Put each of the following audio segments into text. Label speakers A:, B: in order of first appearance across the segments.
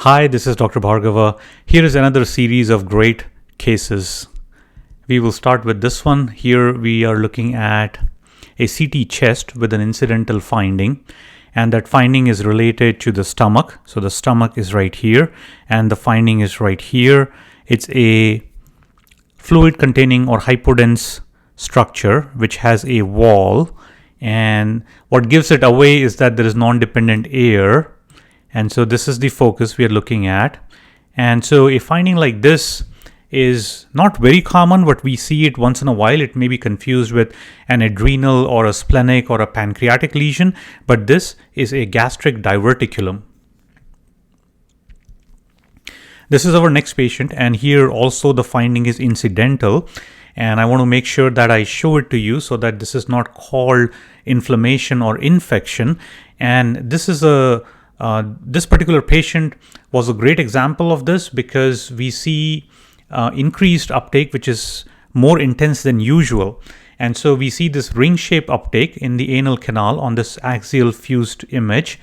A: Hi, this is Dr. Bhargava. Here is another series of great cases. We will start with this one. Here we are looking at a CT chest with an incidental finding, and that finding is related to the stomach. So the stomach is right here and the finding is right here. It's a fluid containing or hypodense structure which has a wall, and what gives it away is that there is non-dependent air. And so this is the focus we are looking at. And so a finding like this is not very common, but we see it once in a while. It may be confused with an adrenal or a splenic or a pancreatic lesion, but this is a gastric diverticulum. This is our next patient, and here also the finding is incidental. And I want to make sure that I show it to you so that this is not called inflammation or infection. And this is this particular patient was a great example of this because we see increased uptake, which is more intense than usual. And so we see this ring-shaped uptake in the anal canal on this axial fused image.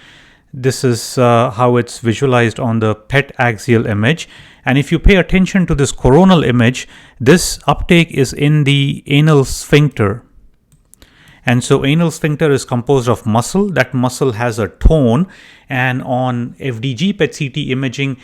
A: This is how it's visualized on the PET axial image. And if you pay attention to this coronal image, this uptake is in the anal sphincter. And so anal sphincter is composed of muscle. That muscle has a tone, and on FDG PET CT imaging,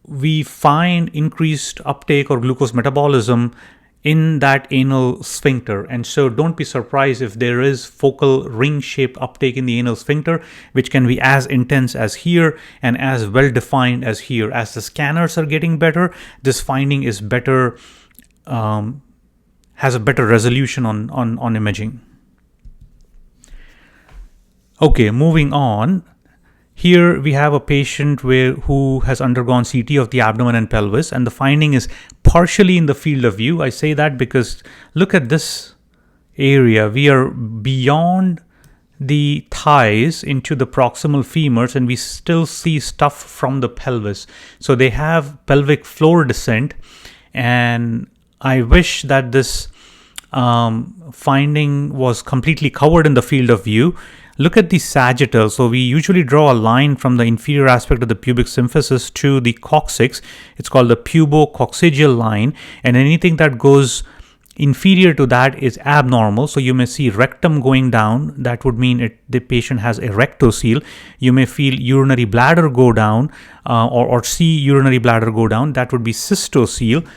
A: we find increased uptake or glucose metabolism in that anal sphincter. And so don't be surprised if there is focal ring-shaped uptake in the anal sphincter, which can be as intense as here and as well-defined as here. As the scanners are getting better, this finding is better, has a better resolution on imaging. Okay, moving on. Here we have a patient who has undergone CT of the abdomen and pelvis, and the finding is partially in the field of view. I say that because look at this area. We are beyond the thighs into the proximal femurs, and we still see stuff from the pelvis. So they have pelvic floor descent, and I wish that this finding was completely covered in the field of view. Look at the sagittal. So we usually draw a line from the inferior aspect of the pubic symphysis to the coccyx. It's called the pubococcygeal line, and anything that goes inferior to that is abnormal. So you may see rectum going down. That would mean the patient has a rectocele. You may feel urinary bladder go down or see urinary bladder go down. That would be cystocele.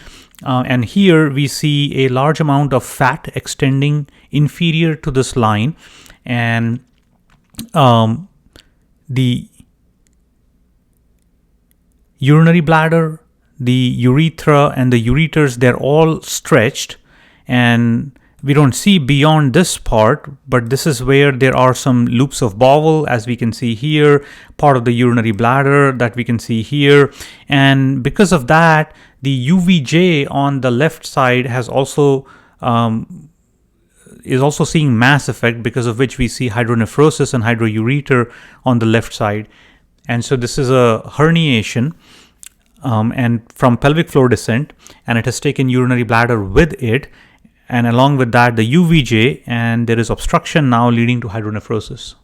A: And here we see a large amount of fat extending inferior to this line, and the urinary bladder, the urethra, and the ureters, they're all stretched, and we don't see beyond this part, but this is where there are some loops of bowel, as we can see here, part of the urinary bladder that we can see here. And because of that, the UVJ on the left side has also is also seeing mass effect, because of which we see hydronephrosis and hydroureter on the left side. And so this is a herniation and from pelvic floor descent, and it has taken urinary bladder with it, and along with that the UVJ, and there is obstruction now leading to hydronephrosis.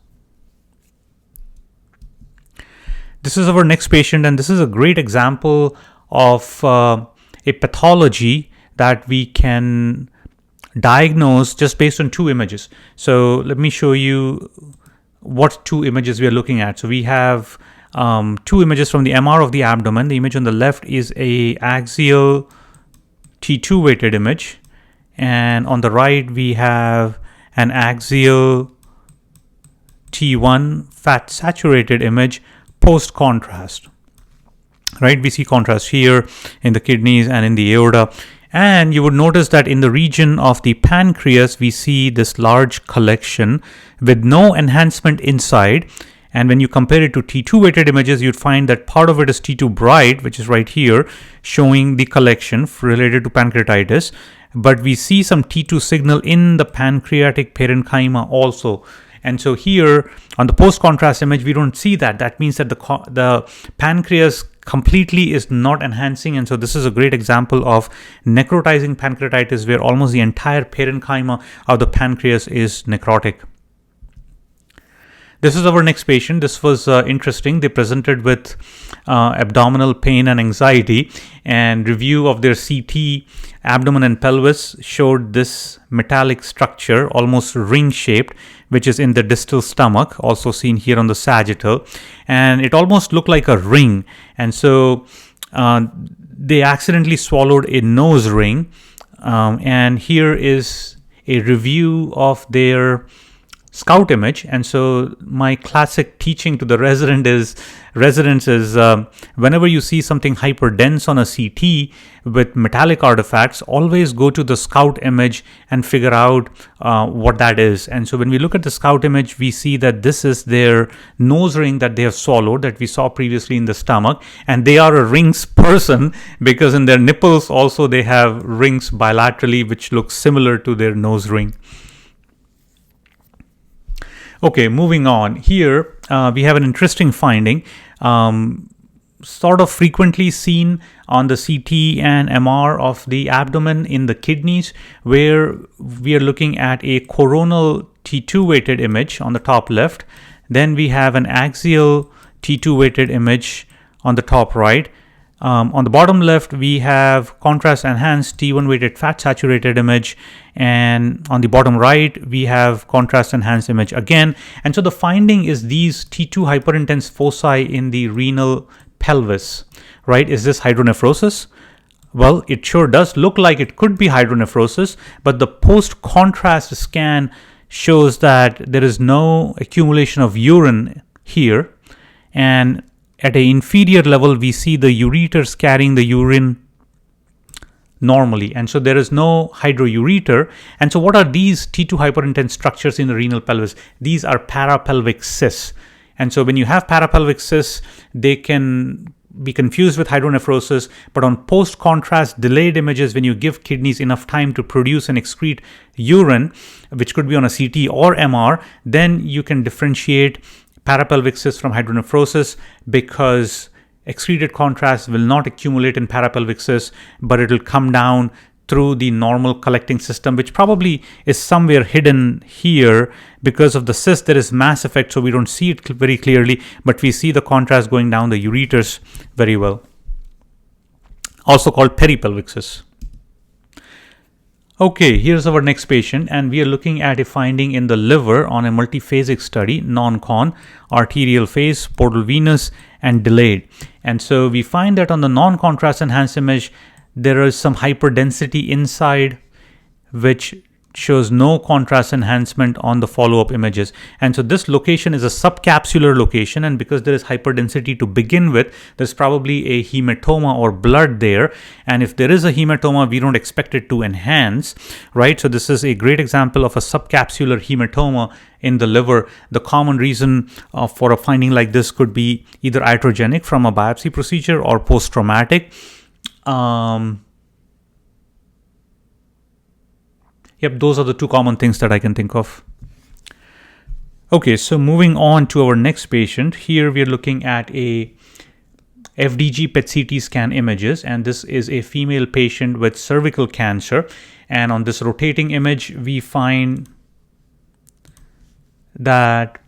A: This is our next patient, and this is a great example of a pathology that we can diagnose just based on two images. So let me show you what two images we are looking at. So we have two images from the MR of the abdomen. The image on the left is a axial T2 weighted image, and on the right we have an axial T1 fat saturated image post contrast. Right, we see contrast here in the kidneys and in the aorta. And you would notice that in the region of the pancreas, we see this large collection with no enhancement inside. And when you compare it to T2 weighted images, you'd find that part of it is T2 bright, which is right here, showing the collection related to pancreatitis. But we see some T2 signal in the pancreatic parenchyma also. And so here on the post-contrast image, we don't see that. That means that the pancreas completely is not enhancing. And so this is a great example of necrotizing pancreatitis, where almost the entire parenchyma of the pancreas is necrotic. This is our next patient. This was interesting. They presented with abdominal pain and anxiety, and review of their CT abdomen and pelvis showed this metallic structure, almost ring shaped, which is in the distal stomach, also seen here on the sagittal, and it almost looked like a ring. And so they accidentally swallowed a nose ring, and here is a review of their scout image. And so my classic teaching to the residents is whenever you see something hyper dense on a CT with metallic artifacts, always go to the scout image and figure out what that is. And so when we look at the scout image, we see that this is their nose ring that they have swallowed, that we saw previously in the stomach, and they are a rings person because in their nipples also they have rings bilaterally which look similar to their nose ring. Okay, moving on. Here we have an interesting finding, sort of frequently seen on the CT and MR of the abdomen in the kidneys, where we are looking at a coronal T2 weighted image on the top left. Then we have an axial T2 weighted image on the top right. On the bottom left, we have contrast enhanced T1 weighted fat saturated image, and on the bottom right, we have contrast enhanced image again. And so the finding is these T2 hyperintense foci in the renal pelvis, right? Is this hydronephrosis? Well, it sure does look like it could be hydronephrosis, but the post-contrast scan shows that there is no accumulation of urine here, and at an inferior level, we see the ureters carrying the urine normally. And so there is no hydroureter. And so what are these T2 hyperintense structures in the renal pelvis? These are parapelvic cysts. And so when you have parapelvic cysts, they can be confused with hydronephrosis. But on post-contrast delayed images, when you give kidneys enough time to produce and excrete urine, which could be on a CT or MR, then you can differentiate parapelvic cysts from hydronephrosis, because excreted contrast will not accumulate in parapelvic cysts, but it will come down through the normal collecting system, which probably is somewhere hidden here. Because of the cyst, there is mass effect, so we don't see it very clearly, but we see the contrast going down the ureters very well. Also called peripelvic cysts. Okay, here's our next patient, and we are looking at a finding in the liver on a multiphasic study, non-con, arterial phase, portal venous, and delayed. And so we find that on the non-contrast enhanced image, there is some hyperdensity inside, which shows no contrast enhancement on the follow-up images. And so this location is a subcapsular location, and because there is hyperdensity to begin with, there's probably a hematoma or blood there. And if there is a hematoma, we don't expect it to enhance, right? So this is a great example of a subcapsular hematoma in the liver. The common reason for a finding like this could be either iatrogenic from a biopsy procedure or post-traumatic. Yep, those are the two common things that I can think of. Okay, so moving on to our next patient. Here we are looking at a FDG PET-CT scan images, and this is a female patient with cervical cancer. And on this rotating image, we find that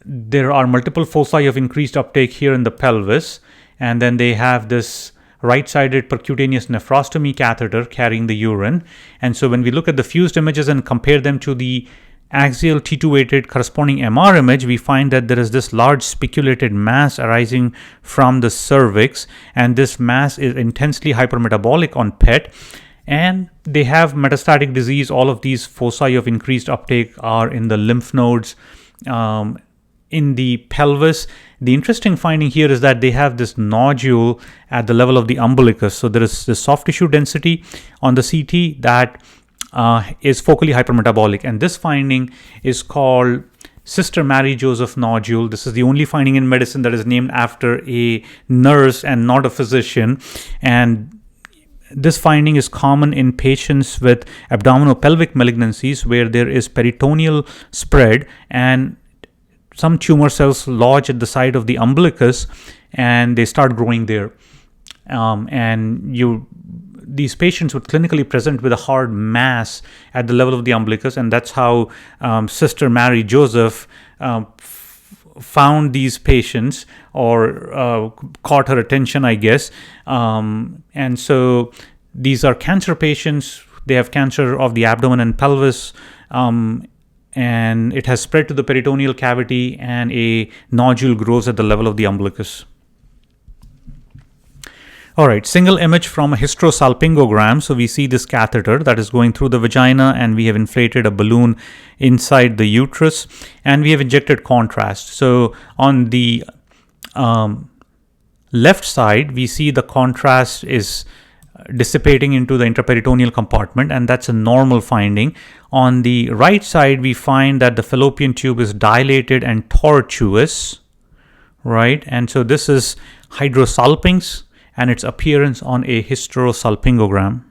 A: there are multiple foci of increased uptake here in the pelvis, and then they have this right-sided percutaneous nephrostomy catheter carrying the urine. And so when we look at the fused images and compare them to the axial T2 weighted corresponding MR image, we find that there is this large spiculated mass arising from the cervix, and this mass is intensely hypermetabolic on PET, and they have metastatic disease. All of these foci of increased uptake are in the lymph nodes, in the pelvis. The interesting finding here is that they have this nodule at the level of the umbilicus. So there is this soft tissue density on the CT that is focally hypermetabolic. And this finding is called Sister Mary Joseph nodule. This is the only finding in medicine that is named after a nurse and not a physician. And this finding is common in patients with abdominal pelvic malignancies where there is peritoneal spread and some tumor cells lodge at the side of the umbilicus and they start growing there. These patients would clinically present with a hard mass at the level of the umbilicus, and that's how Sister Mary Joseph found these patients or caught her attention, I guess. And so these are cancer patients. They have cancer of the abdomen and pelvis, and it has spread to the peritoneal cavity, and a nodule grows at the level of the umbilicus. All right, single image from a hysterosalpingogram. So we see this catheter that is going through the vagina, and we have inflated a balloon inside the uterus, and we have injected contrast. So on the left side, we see the contrast is dissipating into the intraperitoneal compartment, and that's a normal finding. On the right side, we find that the fallopian tube is dilated and tortuous, right? And so this is hydrosalpinx and its appearance on a hysterosalpingogram.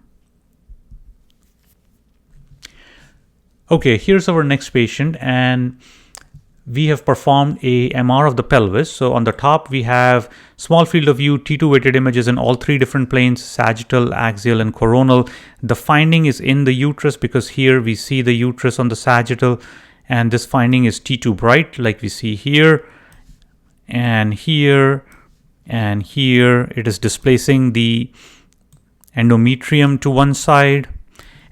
A: Okay, here's our next patient, and we have performed a MR of the pelvis. So on the top, we have small field of view T2 weighted images in all three different planes, sagittal, axial, and coronal. The finding is in the uterus because here we see the uterus on the sagittal, and this finding is T2 bright, like we see here, and here, and here. It is displacing the endometrium to one side.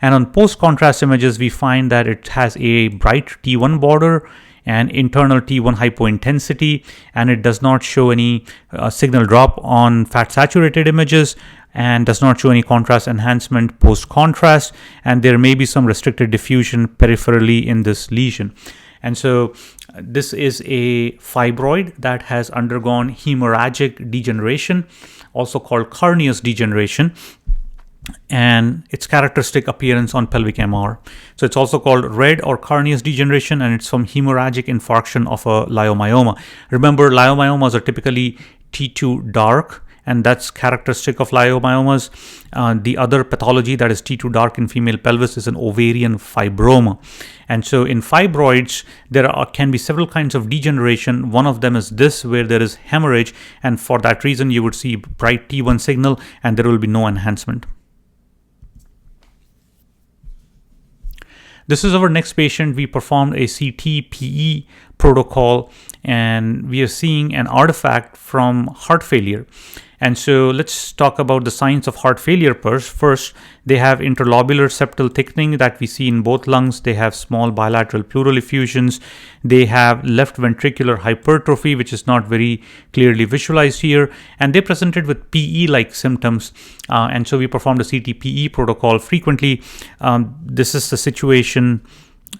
A: And on post-contrast images, we find that it has a bright T1 border and internal T1 hypointensity, and it does not show any signal drop on fat-saturated images, and does not show any contrast enhancement post-contrast, and there may be some restricted diffusion peripherally in this lesion. And so this is a fibroid that has undergone hemorrhagic degeneration, also called Carneous degeneration, and its characteristic appearance on pelvic MR. So it's also called red or Carneous degeneration, and it's from hemorrhagic infarction of a leiomyoma. Remember, leiomyomas are typically T2 dark, and that's characteristic of leiomyomas. The other pathology that is T2 dark in female pelvis is an ovarian fibroma. And so in fibroids, there can be several kinds of degeneration. One of them is this, where there is hemorrhage, and for that reason you would see bright T1 signal and there will be no enhancement. This is our next patient. We performed a CT-PE protocol, and we are seeing an artifact from heart failure. And so let's talk about the signs of heart failure first. They have interlobular septal thickening that we see in both lungs. They have small bilateral pleural effusions. They have left ventricular hypertrophy, which is not very clearly visualized here. And they presented with PE-like symptoms. And so we performed a CT-PE protocol frequently. This is the situation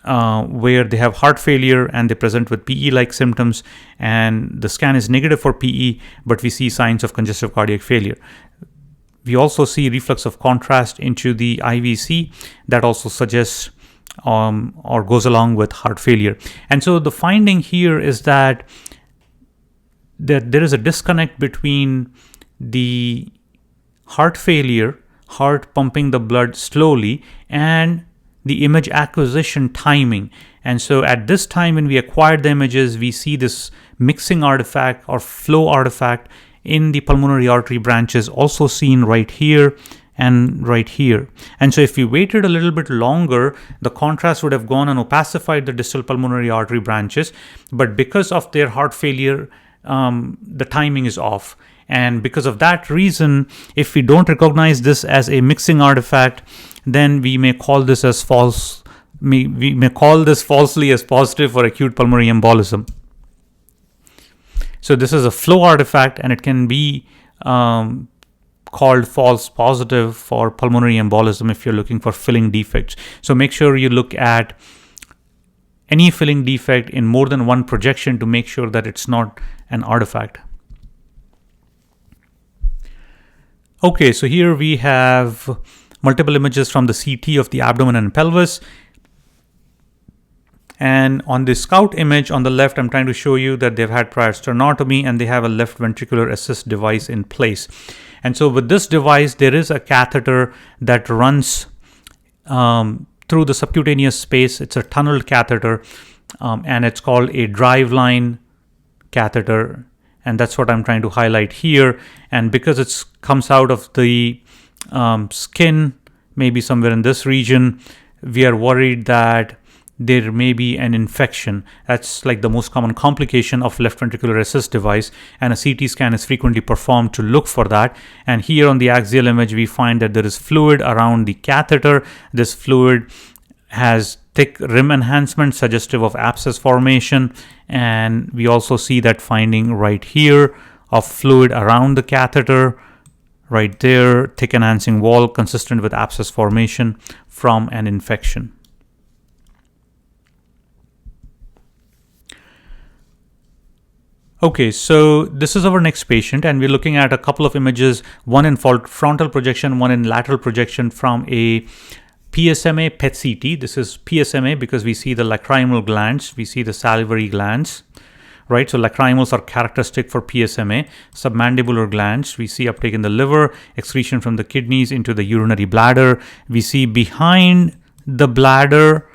A: where they have heart failure and they present with PE-like symptoms, and the scan is negative for PE, but we see signs of congestive cardiac failure. We also see reflux of contrast into the IVC that also suggests or goes along with heart failure. And so the finding here is that there is a disconnect between the heart failure, heart pumping the blood slowly, and the image acquisition timing. And so at this time when we acquired the images, we see this mixing artifact or flow artifact in the pulmonary artery branches, also seen right here and right here. And so if we waited a little bit longer, the contrast would have gone and opacified the distal pulmonary artery branches. But because of their heart failure, the timing is off. And because of that reason, if we don't recognize this as a mixing artifact, then we may call this as false. We may call this falsely as positive for acute pulmonary embolism. So this is a flow artifact, and it can be called false positive for pulmonary embolism if you're looking for filling defects. So make sure you look at any filling defect in more than one projection to make sure that it's not an artifact. Okay, so here we have multiple images from the CT of the abdomen and pelvis. And on the SCOUT image on the left, I'm trying to show you that they've had prior sternotomy and they have a left ventricular assist device in place. And so with this device, there is a catheter that runs through the subcutaneous space. It's a tunneled catheter, and it's called a driveline catheter. And that's what I'm trying to highlight here. And because it comes out of the skin, maybe somewhere in this region, we are worried that there may be an infection. That's like the most common complication of left ventricular assist device, and a CT scan is frequently performed to look for that. And here on the axial image, we find that there is fluid around the catheter. This fluid has thick rim enhancement suggestive of abscess formation, and we also see that finding right here of fluid around the catheter, right there, thick enhancing wall consistent with abscess formation from an infection. Okay, so this is our next patient, and we're looking at a couple of images, one in frontal projection, one in lateral projection from a PSMA PET CT. This is PSMA because we see the lacrimal glands, we see the salivary glands, right? So lacrimals are characteristic for PSMA. Submandibular glands, we see uptake in the liver, excretion from the kidneys into the urinary bladder. We see behind the bladder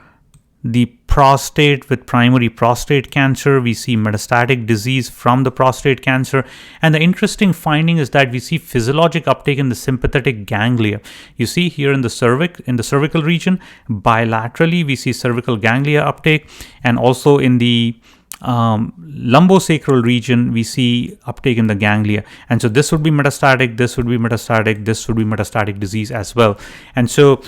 A: the prostate with primary prostate cancer. We see metastatic disease from the prostate cancer. And the interesting finding is that we see physiologic uptake in the sympathetic ganglia. You see here in the cervical region, bilaterally, we see cervical ganglia uptake. And also in the lumbosacral region, we see uptake in the ganglia. And so this would be metastatic, this would be metastatic, this would be metastatic disease as well. And so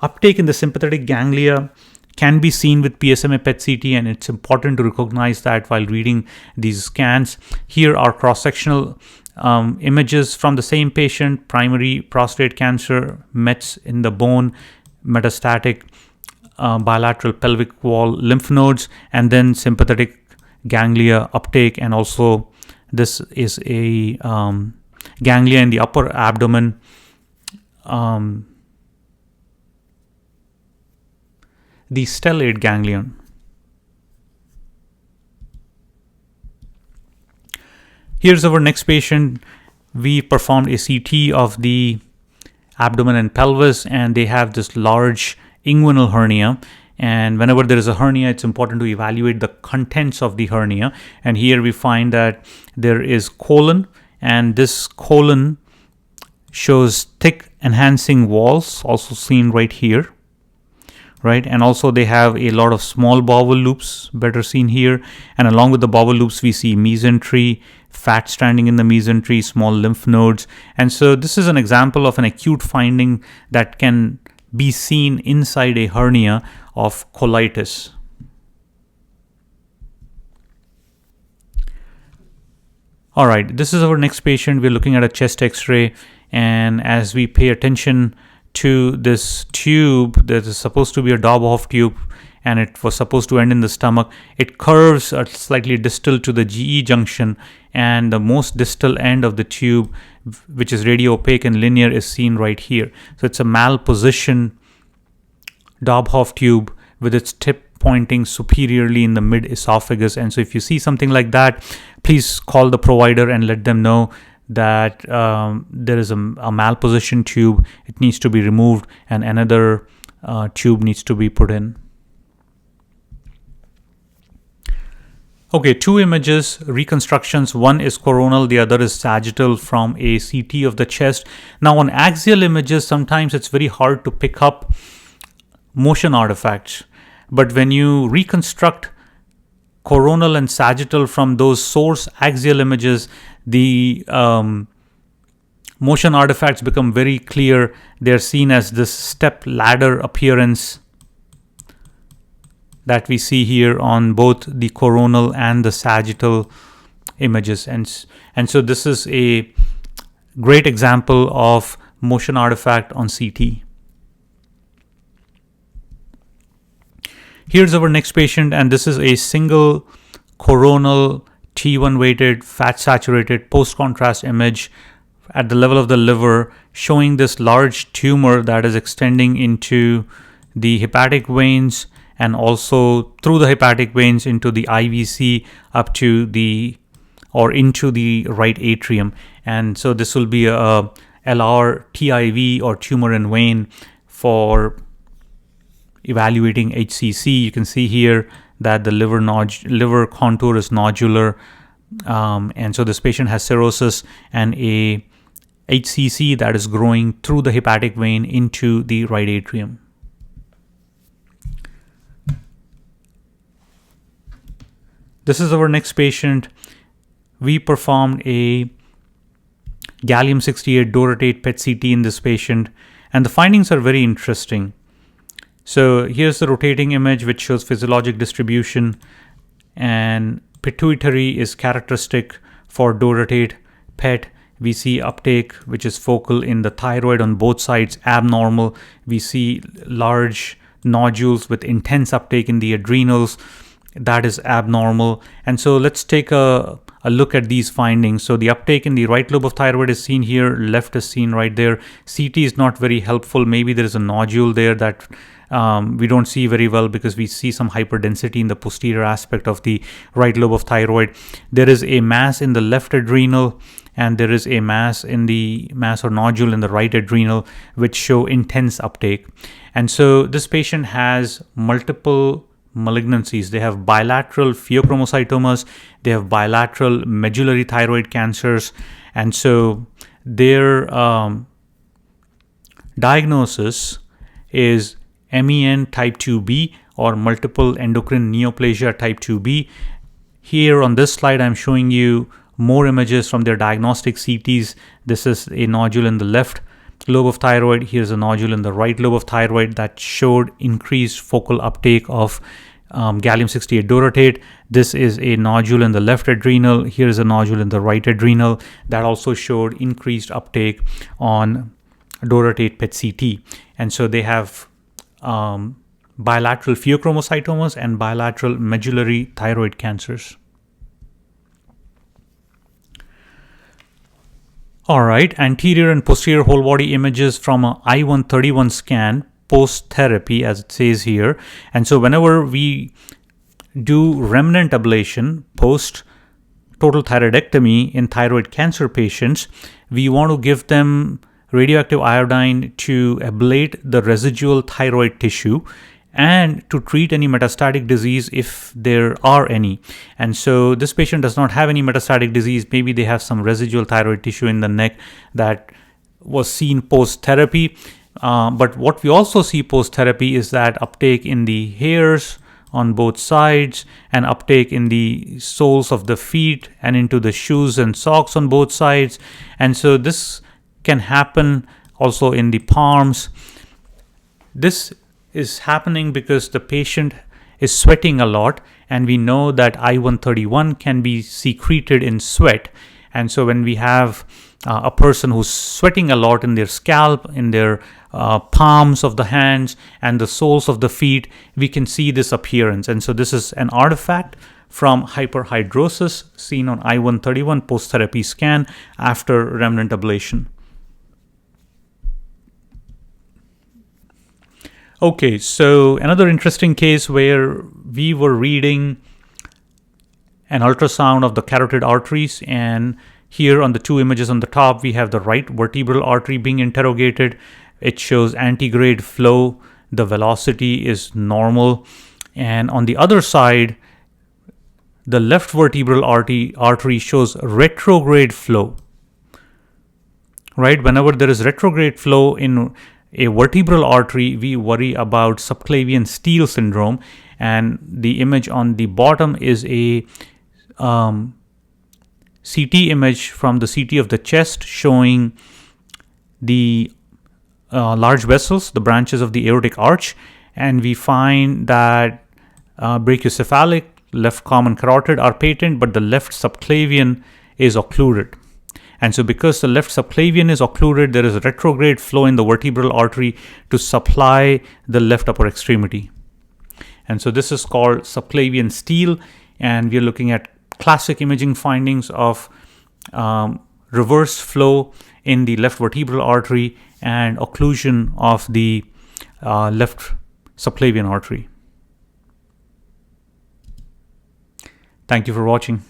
A: uptake in the sympathetic ganglia can be seen with PSMA PET CT, and it's important to recognize that while reading these scans. Here are cross-sectional images from the same patient: primary prostate cancer, mets in the bone, metastatic bilateral pelvic wall lymph nodes, and then sympathetic ganglia uptake. And also this is a ganglia in the upper abdomen. The stellate ganglion. Here's our next patient. We performed a CT of the abdomen and pelvis, and they have this large inguinal hernia. And whenever there is a hernia, it's important to evaluate the contents of the hernia. And here we find that there is colon, and this colon shows thick enhancing walls, also seen right here. Right, and also they have a lot of small bowel loops, better seen here. And along with the bowel loops, we see mesentery, fat standing in the mesentery, small lymph nodes. And so this is an example of an acute finding that can be seen inside a hernia of colitis. All right, this is our next patient. We're looking at a chest x-ray, and as we pay attention to this tube that is supposed to be a Dobhoff tube, and it was supposed to end in the stomach, it curves slightly distal to the GE junction, and the most distal end of the tube, which is radio opaque and linear, is seen right here. So it's a malpositioned Dobhoff tube with its tip pointing superiorly in the mid esophagus. And so if you see something like that, please call the provider and let them know that there is a malpositioned tube. It needs to be removed, and another tube needs to be put in. Okay, two images, reconstructions. One is coronal, the other is sagittal from a CT of the chest. Now on axial images, sometimes it's very hard to pick up motion artifacts. But when you reconstruct coronal and sagittal from those source axial images, the motion artifacts become very clear. They're seen as this step ladder appearance that we see here on both the coronal and the sagittal images. And so this is a great example of motion artifact on CT. Here's our next patient, and this is a single coronal T1 weighted, fat saturated post-contrast image at the level of the liver, showing this large tumor that is extending into the hepatic veins and also through the hepatic veins into the IVC up to the or into the right atrium. And so this will be a LR-TIV or tumor in vein for evaluating HCC. You can see here that the liver contour is nodular, and so this patient has cirrhosis and a HCC that is growing through the hepatic vein into the right atrium. This is our next patient. We performed a gallium-68 DORATATE PET-CT in this patient, and the findings are very interesting. So here's the rotating image which shows physiologic distribution, and pituitary is characteristic for DORATATE PET. We see uptake which is focal in the thyroid on both sides, abnormal. We see large nodules with intense uptake in the adrenals, that is abnormal. And so let's take a look at these findings. So the uptake in the right lobe of thyroid is seen here, left is seen right there. CT is not very helpful. Maybe there is a nodule there that we don't see very well because we see some hyperdensity in the posterior aspect of the right lobe of thyroid. There is a mass in the left adrenal, and there is a mass or nodule in the right adrenal, which show intense uptake. And so this patient has multiple malignancies. They have bilateral pheochromocytomas, they have bilateral medullary thyroid cancers, and so their diagnosis is MEN type 2B or multiple endocrine neoplasia type 2B. Here on this slide, I'm showing you more images from their diagnostic CTs. This is a nodule in the left lobe of thyroid. Here's a nodule in the right lobe of thyroid that showed increased focal uptake of gallium-68 DORATATE. This is a nodule in the left adrenal. Here is a nodule in the right adrenal that also showed increased uptake on DORATATE PET-CT. And so they have bilateral pheochromocytomas and bilateral medullary thyroid cancers. All right, anterior and posterior whole body images from a I-131 scan post-therapy, as it says here. And so whenever we do remnant ablation post total thyroidectomy in thyroid cancer patients, we want to give them radioactive iodine to ablate the residual thyroid tissue and to treat any metastatic disease if there are any. And so this patient does not have any metastatic disease. Maybe they have some residual thyroid tissue in the neck that was seen post-therapy. But what we also see post-therapy is that uptake in the hairs on both sides and uptake in the soles of the feet and into the shoes and socks on both sides. And so this can happen also in the palms. This is happening because the patient is sweating a lot, and we know that I-131 can be secreted in sweat. And so when we have a person who's sweating a lot in their scalp, in their palms of the hands and the soles of the feet, we can see this appearance. And so this is an artifact from hyperhidrosis seen on I-131 post-therapy scan after remnant ablation. Okay, so another interesting case where we were reading an ultrasound of the carotid arteries, and here on the two images on the top, we have the right vertebral artery being interrogated. It shows antegrade flow. The velocity is normal. And on the other side, the left vertebral artery shows retrograde flow. Right? Whenever there is retrograde flow in a vertebral artery, we worry about subclavian steal syndrome. And the image on the bottom is a CT image from the CT of the chest showing the large vessels, the branches of the aortic arch, and we find that brachiocephalic, left common carotid are patent, but the left subclavian is occluded. And so because the left subclavian is occluded, there is a retrograde flow in the vertebral artery to supply the left upper extremity. And so this is called subclavian steal, and we are looking at classic imaging findings of reverse flow in the left vertebral artery and occlusion of the left subclavian artery. Thank you for watching.